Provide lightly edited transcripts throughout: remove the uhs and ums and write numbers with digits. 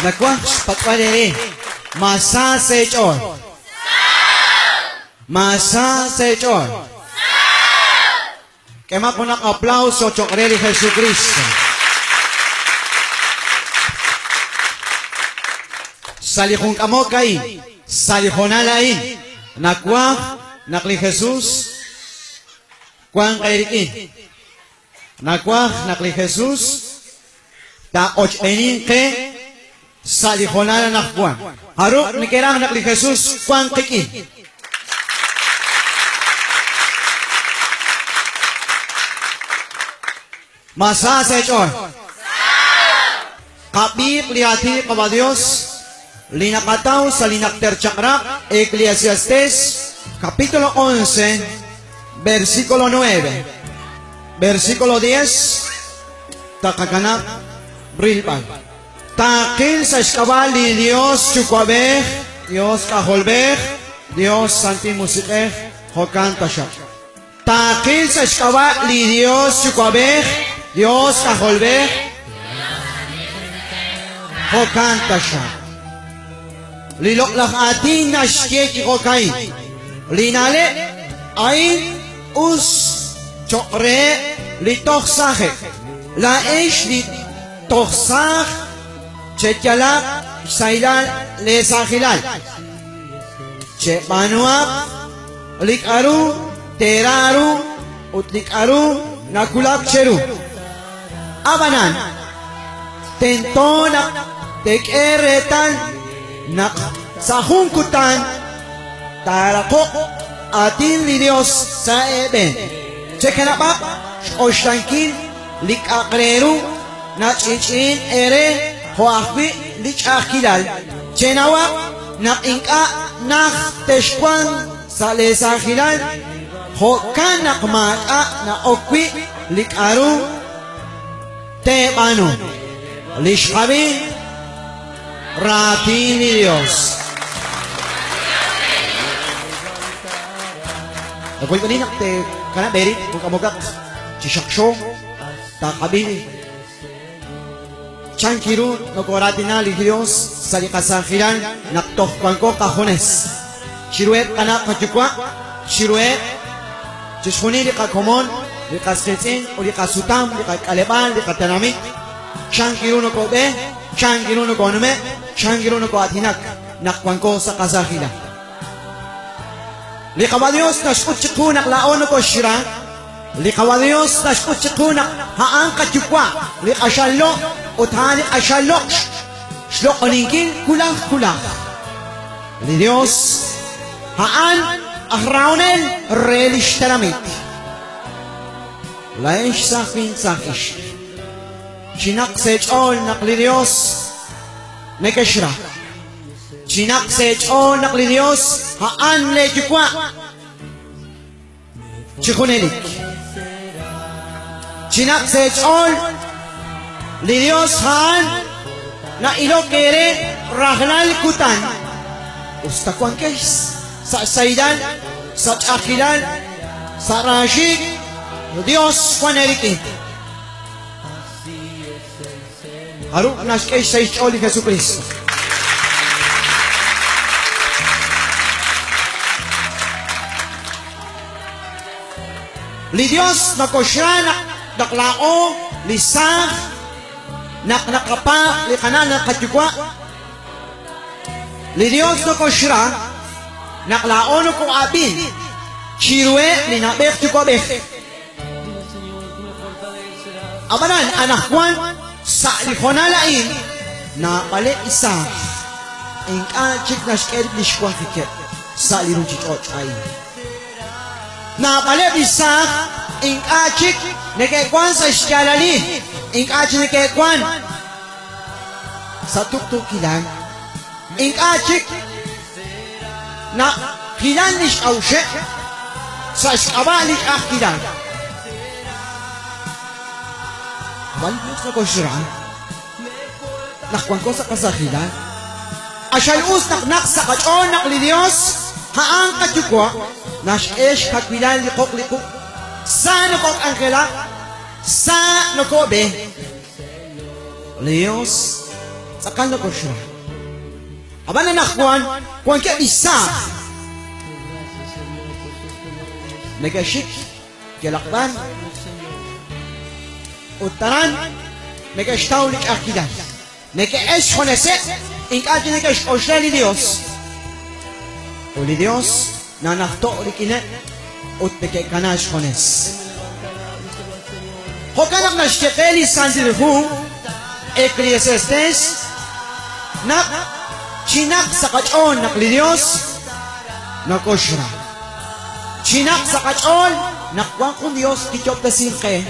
Nakwa patpalere. Masa sechor. Masa sechor. Kema po nak aplauso chokreli Jesucristo. Salihong kamo kay. Salihonalain. Nakwa nakli Jesus. Kuang kay Riki. Nakwa nakli Jesus. Ta ochenin ke. Salihonala nakwan. Haruk nikirang nakli Jesus kuang kiki. Masa sechor. Kapib lihati kaba Dios. Linakataw sa linakter chakrak. Eclesiastes capítulo 11 versículo 9. Versículo 10. Takakanap brilpan. Takil sa iskabal ni Dios chukwabeh, Dios kaholbeh, Dios santi musikeh, hokanta siya. Takil sa iskabal ni Dios chukwabeh, Dios kaholbeh, hokanta siya. Lilok lang ating nasyeki hokay. Linale ay us chokre litok sahe. Laish litok sah Chetyala sailal le sakilal. Che manuak likaru teraru utlikaru nakulak cheru. Abanan tentonak tekeretan nak sahungkutan tarakok atin li Dios sa eben. Che kenapa oshtankin likakreru na chichin ere Hoahbi lich akilal chenawa nak inka nak teshkwan sa lesa hilal hokan nak mata na okwi likaru te manu lishhabi ratini Dios. Ako'y kanina te kana berit mukamugak chishaksho takabili Chankiru no koratina li Dios sa likasahiran naktohkwan ko kahones. Shiruet kana kachukwa, shiruet chishuni li kakomon, li kasketin, o li kasutam, li kakaleban, li katanamik. Chankiru no kobe, chankiru no konome, chankiru no koatinak, nakwan ko sa kasahiran. Li kawa Dios na shkutchiku naklaon ko shira, li kawa Dios na shkutchiku haan kachukwa, li kashallo, Utani ashalok shlok oningkin kulah li Dios haan ahraunel relish taramit laish sakin sakish chinak sechol nak li Dios nekeshra chinak sechol nak li Dios haan le chukwa chikunelik chinak sechol li Dios han na ilo kere rahlal kutan usta kwan kes sa saidan sa akilal sa rashid Dios kwan erikin haru nas kes sa icholi Jesucristo li Dios na kosyana daklao lisah nakapa li kanan nakatjukwa li Dios no koshra naklaon ko abin chirwe li nabek chukwa bek amanan anakwan sa likonalain na pale isa ingka chik na shker lishkwa kiket sa liru chichot ay na pale isa ingka chik nekekwan sa shkalali ingka chik nekekwan sa tuktuk kilan ingka chik na kilan lish awshe sa shkabali akilan Walmut na ko siya nakwan ko sa kasakilan asyal us naknak sa kachon nak li Dios haang kachukwa nashesh hakwilan likok likok sa nukok angkela sa nukobe Dios Sakal na ko siya. Aba na nakwan, kung kaya isa. Nagashik, kilakban, utaran, nagashtaw ni akidan. Nag-es konese, ingkati nag-es ni Dios. O ni Dios, na nakto ulit ina, ut nag-ekanas kones. Hokanak na shekeli sandirhu, Ecclesiastes, nak chinak sa kachon nak li Dios, nakoshra. Chinak sa kachon, nakwang kong Dios, kichop na silke,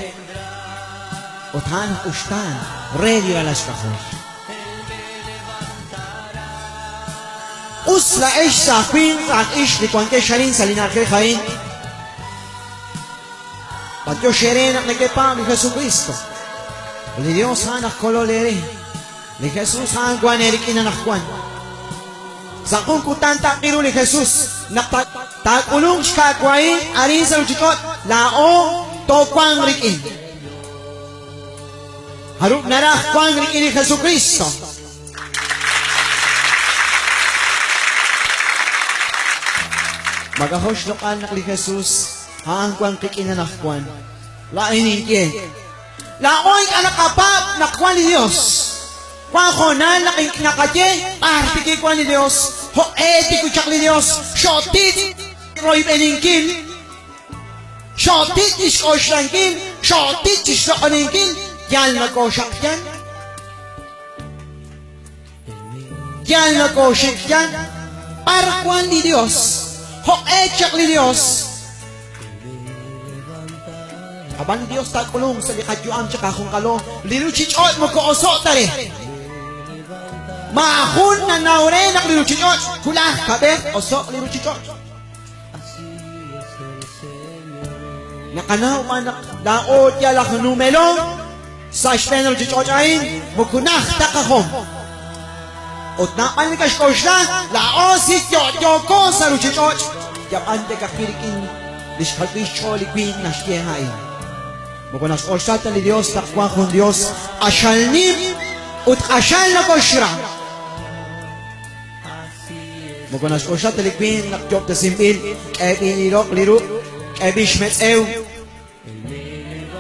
utan ustan, ready alas kakos. Usla ish sa queen, at ish ni kwan ke sharin sa linar ke kain. Patyo shirin at nagkipam ni Jesucristo. Li Dios anak kololere. Ni Jesus ang kwan erik inanakwan. Sa kung kutanta kiro ni Jesus, naktakulong siya kwain, arin sa luchikot, lao, tokwang rikin. Harap narak kwang rikin ni Jesucristo. Magahos lokal nak li Jesus, haang kwang rikin na nakwan. Lainin kiye. Laoy ka nakapap, nakwan ni Diyos. Kwang konan, nakakye, artiki kwan ni Diyos. Ho eti kuchak ni Diyos. Shotit, roy beningkin. Shotit iskoshlankin. Shotit iskoninkin. Yan nagkosyak yan. Yan nagkosyak yan. Para kwan ni Diyos. Ho etchak ni Diyos. Abang Diyos takulong sa likadyuan tsaka kung kalo. Liluchichot mo ko oso tari. Mahun na naure nak liluchichot. Kulah kabet oso liluchichot. Nakanaw man daot yalak numelong. Sa ispenal chichot ayin. Mukunah takakom. Ot na panikash ko siya. Lao si Yoko sa luchichot. Yapan de kakirikin. Liskalpisyo liquin na siyahain. Mukunas orsata ni Dios, takwa kong Dios, asyalnim, ut asyal na ko siya. Mukunas orsata likwin, nakjop na simpil, ebi nilok, liru, ebi shmetsew,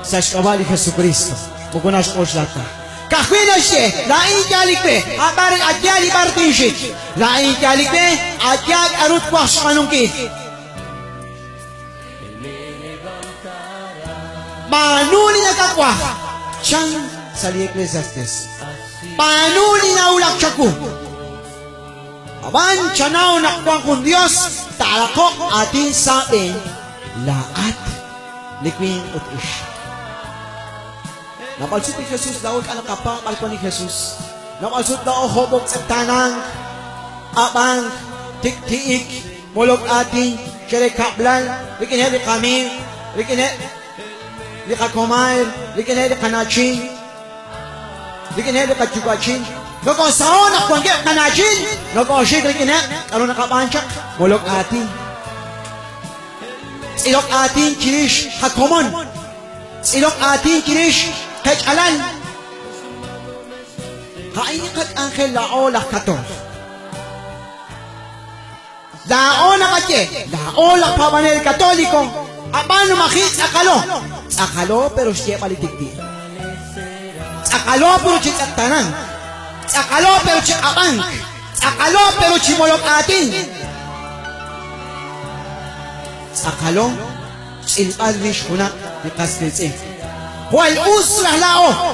sa eskabali Jesucristo. Mukunas orsata. Kakwina siya, laing kalikpe, aparang adyali bartinshit, laing kalikpe, adyag arut kwa sa kanungkit. Panuli na kakwa siyang sa Ecclesiastes. Panuli na ulak siya ko. Aban, siyanaw nakwang kong Diyos, talakok ating sabi, laat, likwing ut ish. Napalsut ni Jesus, daw ka nakapang palko ni Jesus. Napalsut daw hobok sa tanang, abang, tik-tiik, mulog ating, sirikablan, rikinheri kami, rikinheri, Lika kumair, lika nede kanachin, lika nede kachugachin. Noko sao nakwangge kanachin, noko shik lika nede, karo nakapanchak, mulog atin. Ilok atin kirish hakomon, ilok atin kirish kachalan. Kainikat angkel lao lakator. Lao nakatye, lao lakpabanel katoliko, apano makit akalo. Akalo pero siya palitikti. Akalo pero siya tanang. Akalo pero siya abang. Akalo pero siya molok atin. Akalo il-alwish kuna ni Kastilsin. Huwal usrah lao.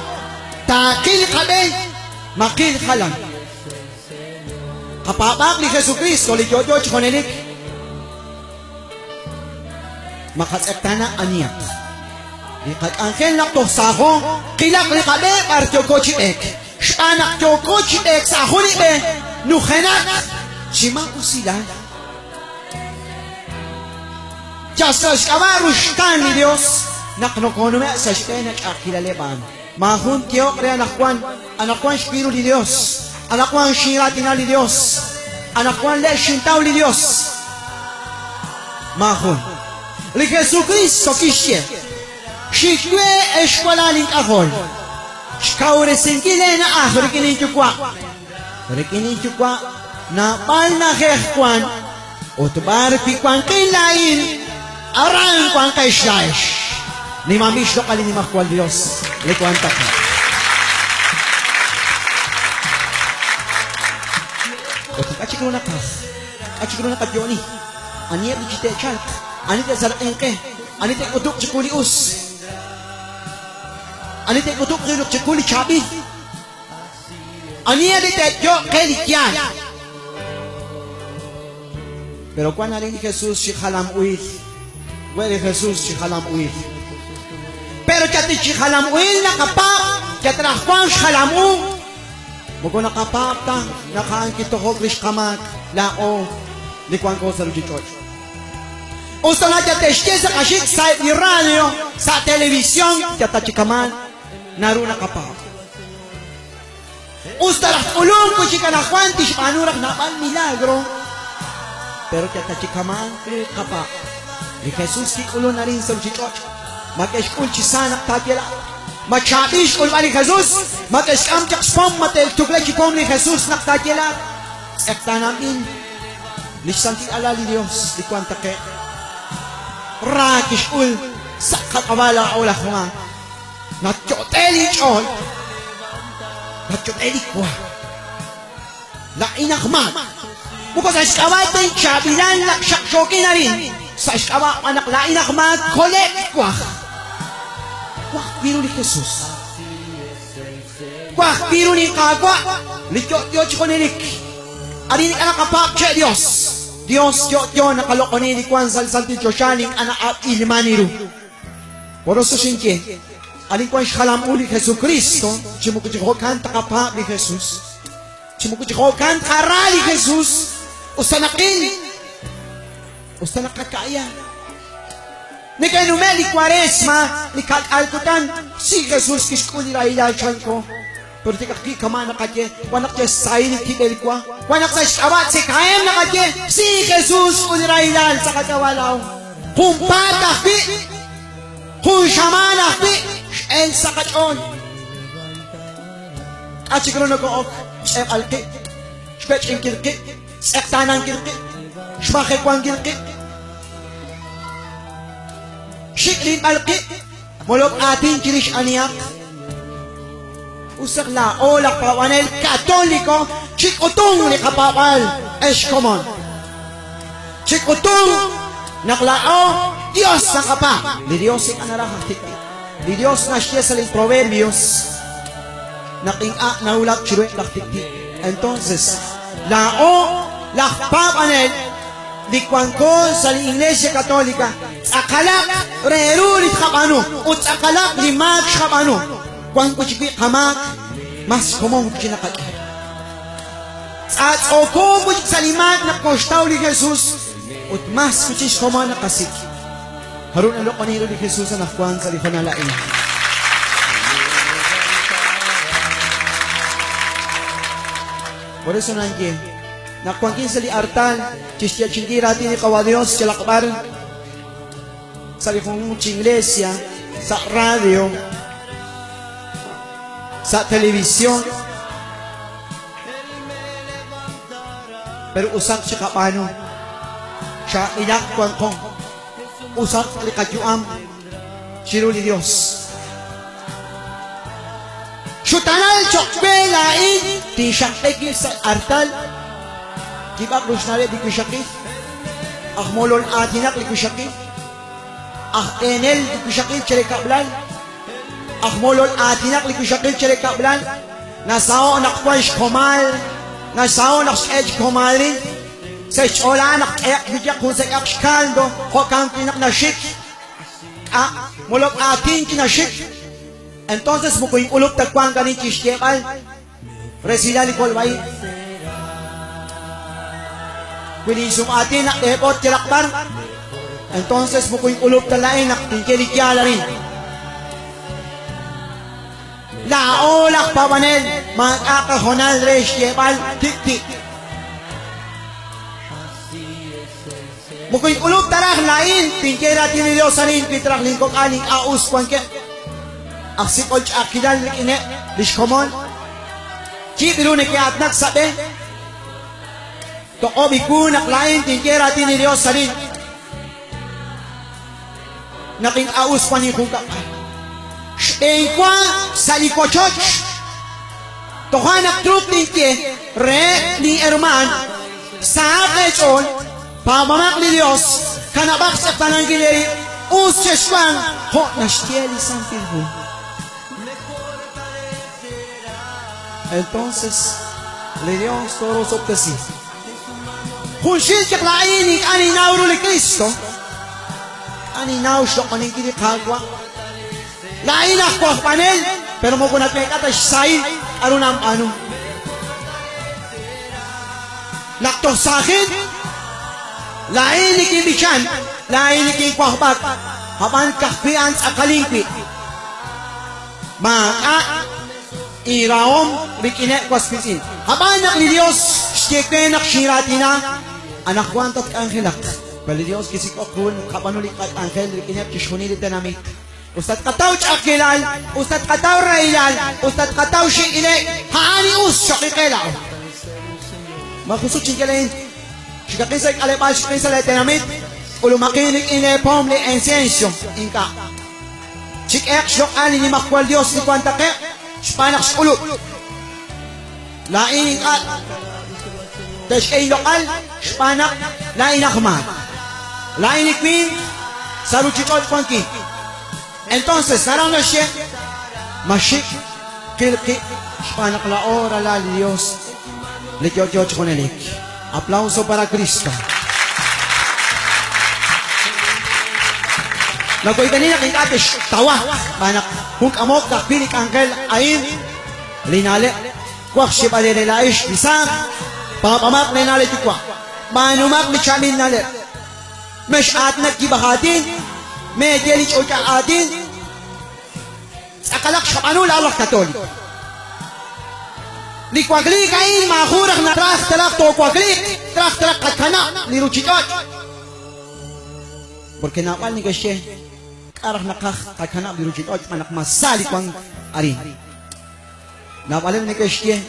Takil kabe, makil kalang. Kapabak ni Jesucristo, li Jojo Chikonelik. Makatseptana aniyak. Ikat angkel nak to saho, kilak ni kabe partyo ko chibek. Shanak to ko chibek saho ni be, nukhenak. Shima ko sila. Jasas kamarushtan ni Dios. Naknokonume sa shkenak akilaleban. Mahun kiyo kaya anakwan shpiru ni Dios. Anakwan shiratina ni Dios. Anakwan le shintaw ni Dios. Mahun. Li Jesucristo kishye. Shikwe eskwalaling ahol. Shkaure sinkile na ahor kinin chukwa. Rekini chukwa na pal na kekwan utbar pikwan kilain aran kwan kay shaish ni mamislo kali ni makwal Dios likuan ta Achikro na ka. Achikro na ka Johnny. Ani at chite chalk. Ani te zalain ke. Ani te kutuk chikuli us. Ani te kutuk chikuli chabi. Ani te yo keli kyan. Pero cuando ni Jesús shihalam uil. Huele Jesús shihalam uil. Pero chati shihalam uil na kapak. Chatrajuan shihalam uil. Mugo nakapapta, nakaangkito ko krish kamak, lao, likuan ko sa rujichot. Usto na jateshke sa kashik sa radio, sa televisión, jatachikaman, naru nakapap. Usto na ulong ko si kanakwan, tish panurak na pan milagro. Pero jatachikaman, kapap. Ni Jesus ki ulo na rin sa rujichot. Magkashkul chisanak tagyala. Machabish kung ni Jesus, mag-eskam jakspom matel tuglay kipom ni Jesus naktakila. Ekta namin, lisanti alali Dios, di kwanta ke. Rakish ul, sakat awala awala ko nga. Natchoteli chol, natchoteli kwa. Lainak man. Muko sa iskawat na yung chabilan, lakshakshokin na rin. Sa iskawat anak lainak man, kolek kwa. Kwak biro ni Jesus. Kwak biro ni kagwa. Likyot yot ko nilik. Arinik anak kapap siya Diyos. Diyos yot yun nakaloko ni Kwan Salsalti Joshaning anak at ilmaniru. Por eso sinke. Aling kwan shalam uli Jesucristo. Chimukujikokan takapap ni Jesus. Chimukujikokan karali Jesus. Ustanakin. Ustanakakaya. Ni kay numeli Quaresma, ni kag-alkutan, si Jesus kiskuli rahilasyan ko. Pero di kaki kamana kadye, wanak dya sayi ni kibel kwa. Wanak sa shabat si kayem na kadye, si Jesus kuli rahilan sa katawalaw. Kung patakbi, kung shamanakbi, el sa katon. At siguro nag-ook, siyem alki, shpech in kirki, sektanang kirki, shmakek wang kirki, Shikrin alki, molok ating kirish aniyak. Usak la olak pawanel katoliko, chikutong ni kapapal, eskomon. Chikutong naklao, Dios na kapa. Di Dios ang anarahaktik. Di Dios na siya sa ling proverbios. Naking-a naulak chiruet laktikti. Entonces, lao lakpapanel, di kwangko sa Iglesia Katolika, akalak rerurit kapano, ut akalak limag kapano, kwangko chipi kamak, mas kumong kinakat. At oko mo sa limag na kostaw ni Jesus, ut mas kuchis kumong nakasik. Harun alok kanilo ni Jesus na nakwan sa lifanalain. Por eso nandiyan, nakuangkin sa liartan, chisya chingira tini kawadiyos sa lakbar, sa likong iglesia, sa radio, sa televisión. Pero usak siya kapano, siya inakkuang kong, usak likadyuam, siro ni Dios. Shutanal chokbelain, ti syakik sa artal, Kibak rusnare di kusyaki. Molol atinak di kusyaki. Enel di kusyaki cere kablan. Molol atinak di kusyaki cere kablan. Nasao nak kwash komal. Nasao nak edge komalin. Sa chola nak ayak bigyak kung sa akshkaldo. Hokang tinak na shik. Molol atin kinashik. Entonces mo kung ulog tagkwang ganin chishyekal. Residali kolway. Pinisum atin nak epot kilakbar. Entonces mo kung ulog talain nak tingkilikyala rin. Laolak pawanel mag-akahonal resyebal tik-tik. Mo kung ulog tarak lain tingkira tinilyosanin pitrak lingkok aling aus kwanke. Aksikol akidal likine lishkomon. Chibiro ni kaya at nagsabi, toko biku naklain tingkira tini Diyos salin. Naking aus pa ni kung kakay. Engkwa sa likochok. Toka nagtrup tingki, re ni Erman, sa kechon, pamamak ni Diyos, kanabak sa pananggiliri, useswang, ho, nashtiyeli sang pilbo. Entonces, le Dios toros optasi. Kung siya kaklain ni aninaw ni Kristo, aninaw siya kaning kinikagwa. Lain ako panel, pero mo kunat may katay say, ano na ano. Nakto sa akin, lain ni kibisyan, lain ni kikwahbat, haman kakpian sa kalingpi. Maka, iraom bikinek kwaspisin. Habanak ni Dios, siyekwenak shiratina, anak wantat anghelak. Bali Dios kisikokun, kapanulikat angel, bikinek kishunilit dinamit. Ustad kataw chakilal, ustad kataw railal, ustad kataw shikile, haani us shakikela. Makusut shikilin, shikakisak alipal shikisal dinamit, ulumakinik inepom li ensensyo, inka. Shikek shok ali ni makwal Dios ni kwantake, Spanak ulo. Lain ka. Dash kay lokal, Spanak, lain akman. Lain ikmin, saruchikot kwanki. Entonces, narang na siya, mashik, kilki, Spanak la ora la Dios, likyo konelik. Aplauso para Cristo. Nagkoy kanina kay ate tawa banak kung amok ka pinik angkel ain linale kwak si balirelaish bisa papamak linale tikwa manumak ni chamin nale mesh atnak kibahatin me gelich oka atin sakalak shapanu lalak katoli likwagli kain mahurak na trak talak to kwagli trak katkana liruchikot porque napal ni kasye arah nakah kakana birujit oj manak masali kwang arin. Napalim ni kasye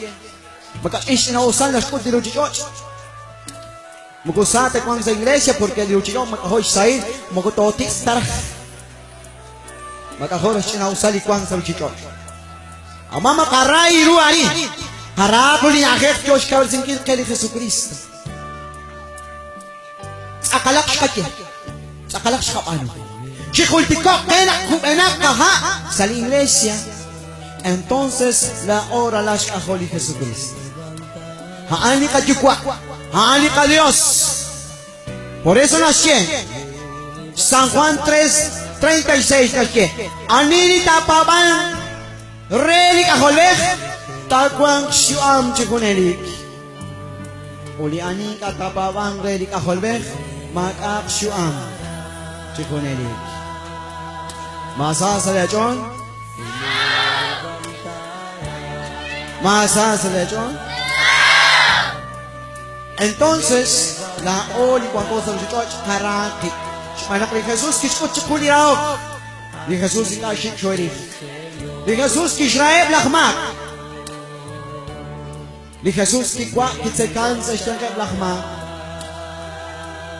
baka isinausan las kut birujit oj. Mugusate kwang sa iglesia porque birujit oj makahoy said mugutotis tarah. Makahoy isinausan kwang sa birujit oj. Ama makaray ru arin. Harapul ni akhir Diyos kawal singkil kay Jesucristo. Akalak kakye. Akalak kapano. Chikultikok enak kaha sa la iglesia. Entonces la hora las kaholi Jesucristo. Haani ka Diyukwa, haani ka Dios. Por eso nació San Juan 3:36 nació. Anini tapaban reli kaholek takwang siyam chikunelik. Uli ani katapaban reli kaholek makak siyam chikunelik. Masa sa lechon? Masa sa lechon? Entonces, la oli cuando se lo karaki. Anak ni Jesus kiskut chukuli rao. Ni Jesus ikashik shori. Ni Jesus kishraeb lahmak. Ni Jesus kikwa kitsekan sa ishtangkab lahmak.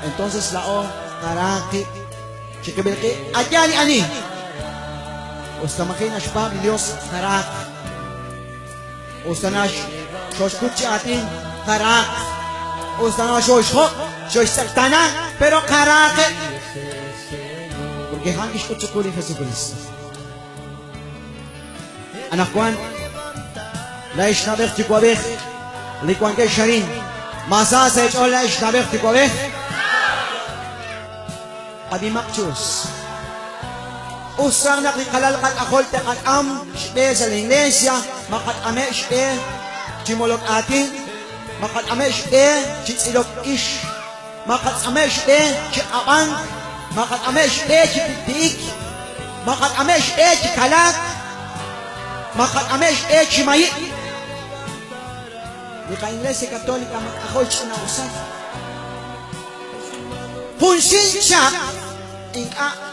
Entonces la o karaki. Chikabilki adyani ani. Usta makina shpam Dios karak. Usta nash shoshkutchi atin karak. Usta nash shoshkok shoshsartana pero karak. Porque hangish kutsukuli Jesucristo. Anak Juan laish nabech tikwabech likwan kay sharin. Masa sa ito laish nabech tikwabech. Abimakchus. Usang nakikalal kat akol te kat shbe sa iglesia makat ame shbe chimolog atin makat ame shbe chitsilog ish makat ame shbe chiapang makat ame shbe chipitik makat ame shbe chikalak makat ame shbe chimayi di ka iglesia katolika makakol chinausay punsin siya ingka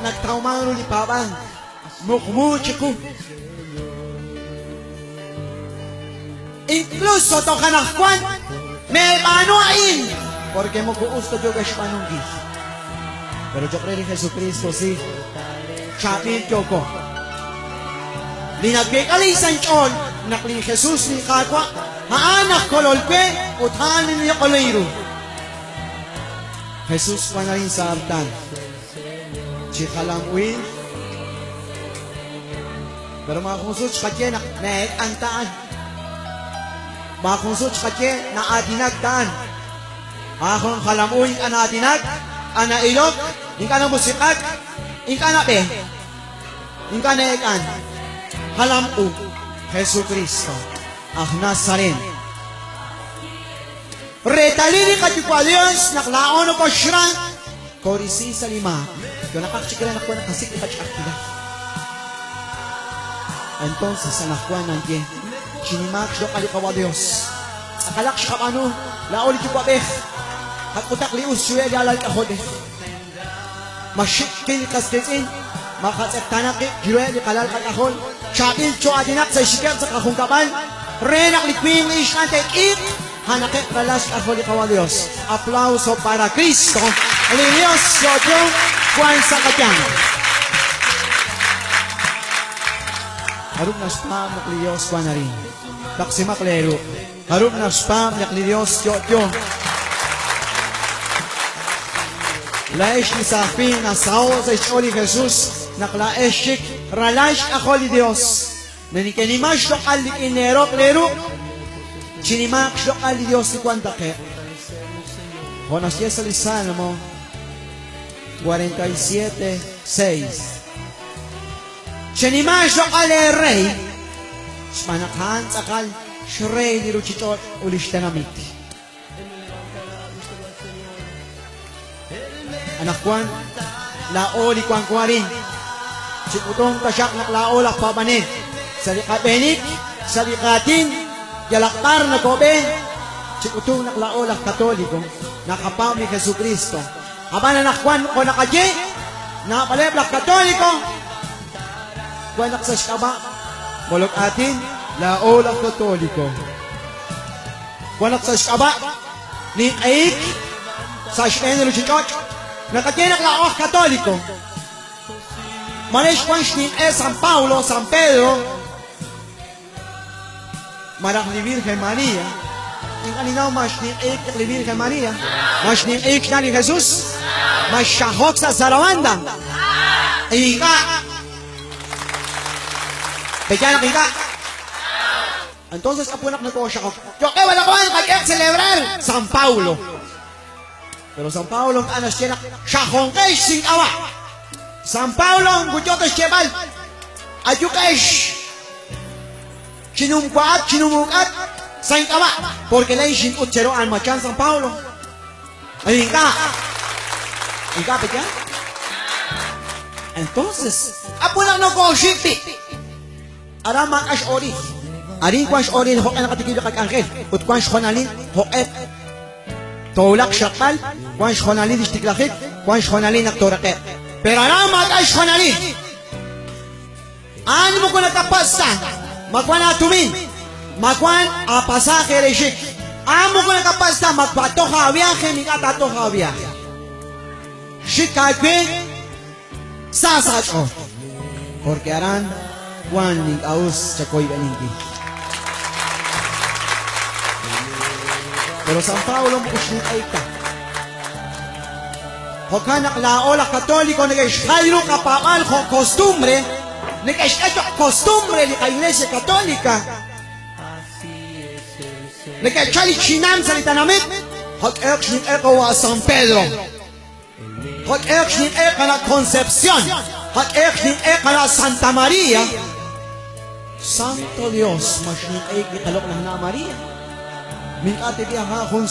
nagtraumano ni Papang mukmuchiku Incluso to kanakwan, may panuain. Porque mo gusto yo guys panunggi. Pero yo creo en Jesucristo, sí. Chapin yo ko. Linagbikalisan chon, nakli Jesus ni kakwa, haanak kololpe, utanin niya koloyro. Jesus pa na rin sa artan. Chikalang uwi. Pero mga kungsut katye na antaan. Mga kungsut katye na adinagtaan. Akong kalamuin ka na adinag, ana ilog, yung ka na musikag, yung ka na pe, yung ka na ikan. Halamu, Jesu Cristo, Nazarin. Retalini katikwa Diyos, naklaon o pa siya, korisi sa lima. Yung nakaksikila na ko na kasik ipachakila. Entonces, anakuan ng Diyan, sinimak siya kalikawa Diyos. Akalak siya kapano, laon ito pa beh, at utak lius siya yalal kahode. Masyikin kaskesin, makaseptanak jiwe di kalal kakahol, syakil cho adinak sa isikap sa kahungkapan, renak likwing isyante ik, hanakit ralas kahol ikawa Diyos. Aplauso para Cristo, Dios Yoyo, Juan Sakatyan. Harap na spam na kliyos Juan na rin. Taksimak lero. Harap na spam na kliyos Yoyo. Laish ni Safin na sao sa isoli Jesus, naklaeshik, ralash ako ni Dios. Nanikanimash lokal ni Inero klero, chinimash lokal ni Dios ni Kwantake. Jonas 10 sa lisan mo, 47:6. Chinimash lokal ni Rey, smanakhan sakal, shrey ni Ruchitot ulishtanamiti. Anak Juan, laoli Juan Kuarin. Sikutong tasyak na laolak pabanin. Sa likabenik, sa likatin, yalaktar na kobe. Sikutong na laolak katoliko, nakapam ni Jesucristo. Aban anak Juan ko nakaji, napaleblak katoliko. Juan sa skaba, bolok atin, laolak katoliko. Juan sa skaba, ni Aik, sa Shenelo Chichot, nakatiyak la oh katoliko. Manesh Juan San Paulo, San Pedro, Marang ni Virgen María. Yung kaninaw mas ni Eik ni Virgen María. Mas ni Eik na ni Jesus. Mas syahok sa Sarawanda. Ika. Pekyanak ika. Entonces apunak na ko syahok. Yo kaya wala ko ang celebrar San Paulo. Pero San Paulo ang anas siya na syahongkay sing awa. San Paulo ang gudyotas siyebal. Ayukash. Sinumkuat, sinumukat. Sing awa. Porque la isin utsero al machan San Paulo. Ay, ka. Ika, pekya? Entonces, apo lang no ko shikti. Aramak ash ori. Arin kwash ori hok na katikilo kag angel. Ut kwash konalin hoket. Tolak syakal, kwan shonali distiklakit, kwan shonali naktoraket. Pero aramat ay shonali. Ano mo ko nakapasta? Magwan atumin. Magwan apasake reshik. Ano mo ko nakapasta? Magbato kawiyahe, mikatato kawiyahe. Shikagwe, sasacho. Porque aran, kwan ning aus chakoy baningi. Pero San Paulo mo kushin ay ka. Hokanak laola katoliko nag-eshkayro kapakal ko kostumbre, nag-eshkayro kostumbre ni Iglesia Katolika. Nag-eshkayro chinam sa litanamit, hot-eksh ni Eko wa San Pedro. Hot-eksh ni Eko na Concepcion. Hot-eksh ni Eko na Santa Maria. Santo Dios, mas ni Eko ni Kalok na Maria. Min ate biya ha kung